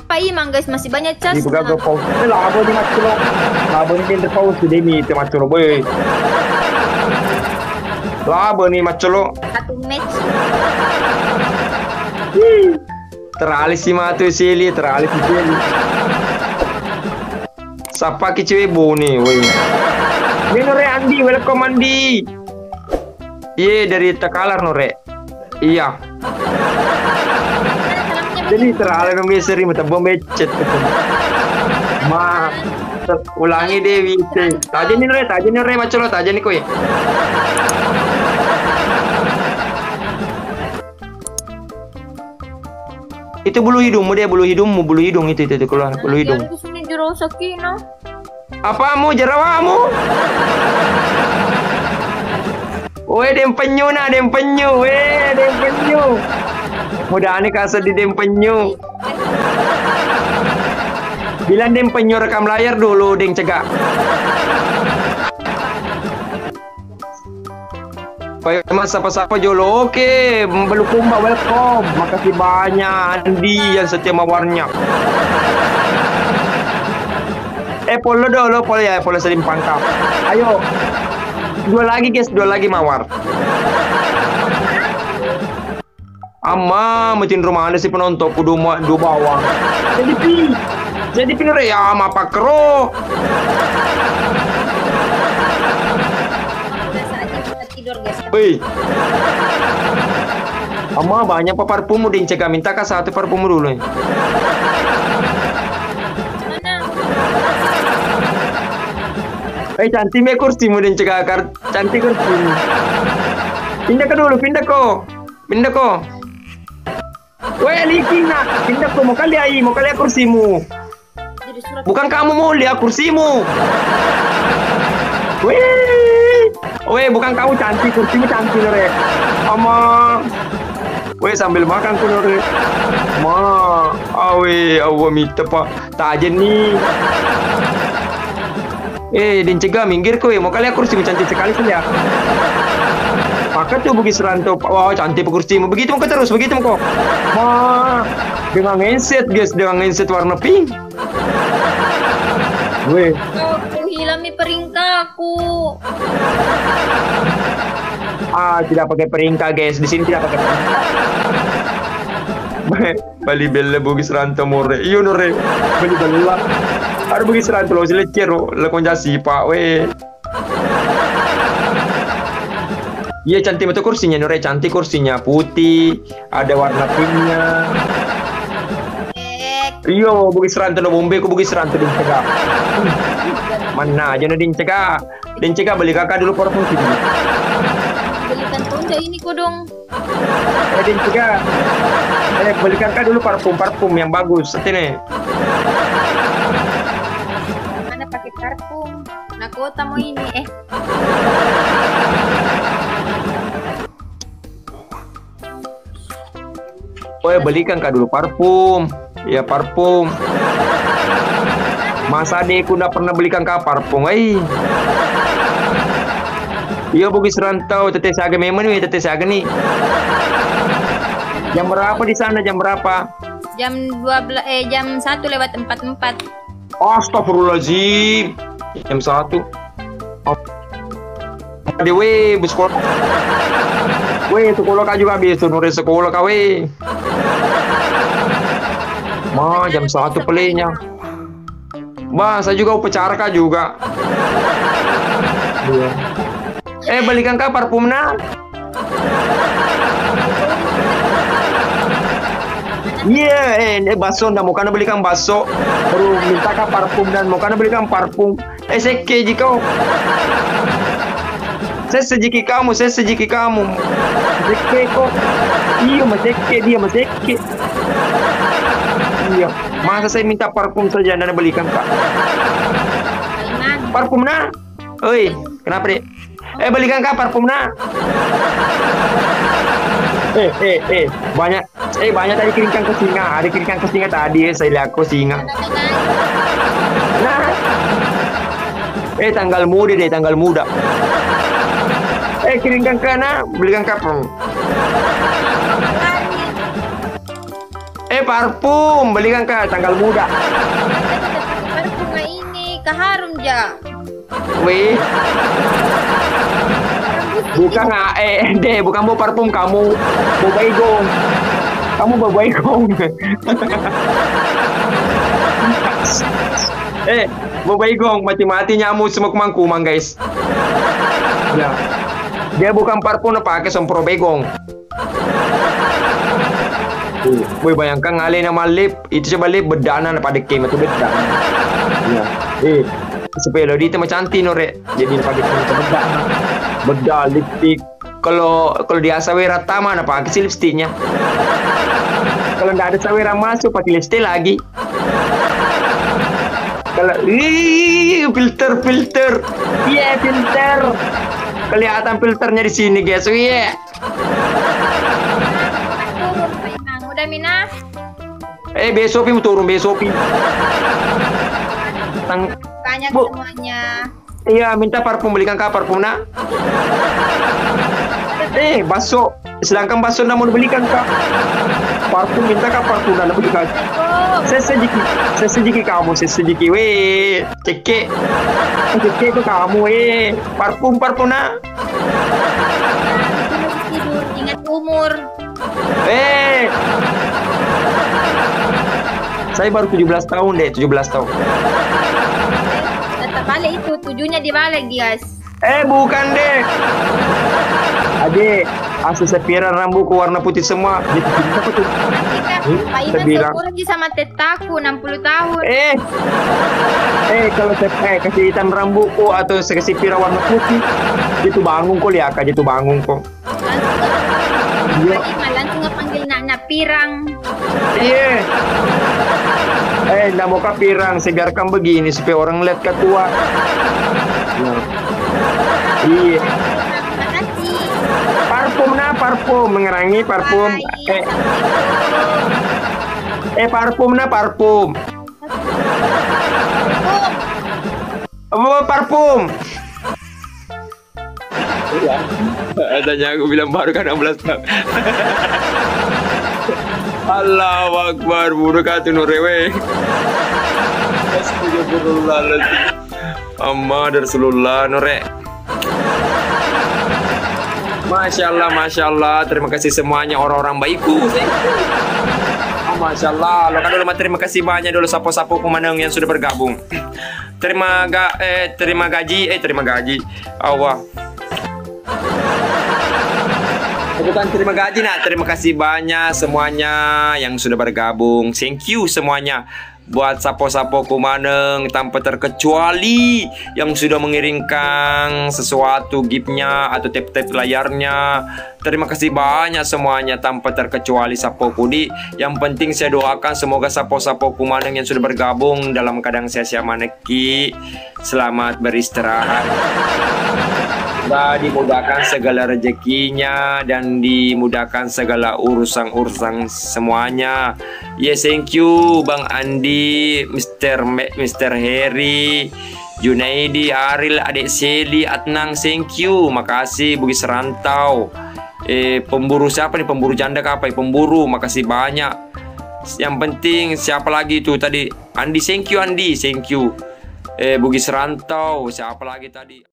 Pak Imang guys, masih banyak cas. Di buka go pause. Labo ni macolo. Labo ni tende pause di mi te macolo boy. Labo ni macolo. Satu match. Teralis si matu sili, teralis si sili. Sapa ki cewek boni, woi. Ini Nore Andi, welcome Andi. Iya dari Takalar Nore. Iya. Jadi terlalu memeseri mata bom becet. Ma, ulangi Dewi. Taja nih Nore macam lo taja nih koi. Itu bulu hidungmu dia, bulu hidung itu keluar bulu hidung. Di sini dirosakin, no. Apamu jarawamu? Weh dem penyu. Mudah nih kasih di dem penyu. Bilang dem penyu rekam layar dulu, deng cegak. Mas siapa jolo, oke, belum kumba welcome. Makasih banyak Andi yang setia mawarnya. Polo dulu, polo selim pangkap. Ayo, dua lagi guys, mawar. Ama macam rumah anda si penonton kudu dua bawang. Jadi pinure ya ama pakro. Udah saatnya kita tidur guys. Woi. Ama banyak parfum udah cegah minta kah satu parfum dulu. Mana? Cantik me kursi mau cegah cantik kursi. Pindah ko. Weh likina, pindah ko mau kali kursimu. Jadi surat Bukan kamu mau lihat kursimu. Weh, bukan kamu cantik, kursimu cantik Nore. Ama. Weh sambil makan tuh Nore. Ma, awe minta pak. Tak aja nih. Din cegah minggir ko mau kali kursimu cantik sekali sih ya. Maka tuh Bugis Ranto, wah cantik kursimu. Begitu kok terus, begitu kok. Wah, dengan handset guys, dengan handset warna pink. Weh, aku hilami peringkahku. tidak pakai peringkat guys, di sini tidak pakai peringkat. Bali bella Bugis Ranto more. Iyo Nore, bali bella. Ada Bugis Ranto lo selecero, la konjasi pak, weh. Iya cantik betul kursinya Nore, cantik kursinya putih, ada warna pinknya. Iyo Bugis Ranto lo bombe ko Bugis Ranto din cegah. Mana aja din cegah. Beli kakak dulu parfum sini. Belikan tunda ini kok dong. Din cegah. Beli kakak dulu parfum yang bagus. Sini. Mana pakai parfum? Nah, kota mau ini Belikan kak dulu parfum. Ya parfum. Masa adekku nggak pernah belikan kak parfum, Iya Bugis Rantau, tetes aga memang nih, tetes aga nih. Jam berapa di sana? Jam berapa? Jam 12 jam 1:44. Astagfirullahaladzim. Jam 1. Dewe sekolah. Sekolah kak juga habis tuh Nore sekolah kak jam 1 playnya. Saya juga upacara kak juga. Balikan kak parfumnya. Baso ndak mau kana belikan baso. Baru minta kak parfum dan mau kana belikan parfum. Seke jika. Saya sejiki kamu. Seke kok. Iya maseke dia maseke. Iya. Masa saya minta parfum saja dan belikan kak. Parfumnya? Oi, kenapa dek? Belikan kak parfumnya. Banyak tadi kirimkan ke singa. Ada kirimkan ke singa tadi saya lihat ke singa. Nah. Tanggal muda. Kirimkan ke belikan parfum. Parfum, belikan Kak tanggal muda. Parfum nggak ini, keharum ja. Wih. Bukan bukan mau parfum kamu, mau baigong. Kamu mau baigong. Mau baigong, mati-mati nyamuk semua kumang-kumang guys. Ya. Dia bukan parfum pakai sempro begong. Woi bayangkan ngale nama lip itu coba lip bedana pada kem itu beda. Ya. Supaya lo di itu cantik nore. Jadi pada kem itu beda lipstick. Kalau di asawera tama apa pakai lipstiknya. Kalau nggak ada sawera masuk pakai lipstick lagi. Kalau filter. Iya filter. Kelihatan filternya di sini guys. Iya. Udah Mina? Besok mau turun besok. Banyak semuanya. Iya, minta parfum, belikan Kak parfum nak. Baso. Sedangkan baso nak mau belikan Kak. Parfum minta Kak parfum nak belikan. Sesejiki kamu, sesejiki weh. Cekek itu kamu Parfum nak. Tidur, ingat umur. Saya baru 17 tahun deh, 17 tahun. Tetap balik itu, tujuhnya dibalik guys. Bukan deh. Adik, asal sepira rambutku warna putih semua. Nanti Pak Iman seumuran sama tetaku 60 tahun. Kalau saya kasih hitam rambutku atau saya kasih pira warna putih, itu bangun kok lihat aja, itu bangun kok. Pak Iman langsung ngepanggil nak pirang. Iya. Nggak mau pirang, saya biarkan begini supaya orang lihat ketua. Iya. Parfum mengerangi parfum. Parfum. Parfum. Adanya aku bilang baru kan 16 tahun. Allahu Akbar, burakatu nurewe. Astagfirullahaladzim. Amma Rasulullah nure. Masya Allah, terima kasih semuanya orang-orang baikku. Masya Allah, lo kan dulu terima kasih banyak dulu sapo-sapo pemanang yang sudah bergabung. Terima gaji. Allah. Bukan terima gaji nak, terima kasih banyak semuanya yang sudah bergabung. Thank you semuanya. Buat sapo-sapo kumaneng tanpa terkecuali yang sudah mengirimkan sesuatu giftnya atau tap-tap layarnya. Terima kasih banyak semuanya tanpa terkecuali sapo kudi. Yang penting saya doakan semoga sapo-sapo kumaneng yang sudah bergabung dalam keadaan sehat maneki selamat beristirahat. Dimudahkan segala rezekinya dan dimudahkan segala urusan semuanya. Yes, thank you Bang Andi, Mr. Harry, Junaidi, Aril, Adik Seli, Atnang, thank you. Makasih Bugis Rantau. Pemburu siapa nih? Pemburu janda apa? Pemburu, makasih banyak. Yang penting siapa lagi itu tadi? Andi, thank you Andi, thank you. Bugis Rantau, siapa lagi tadi?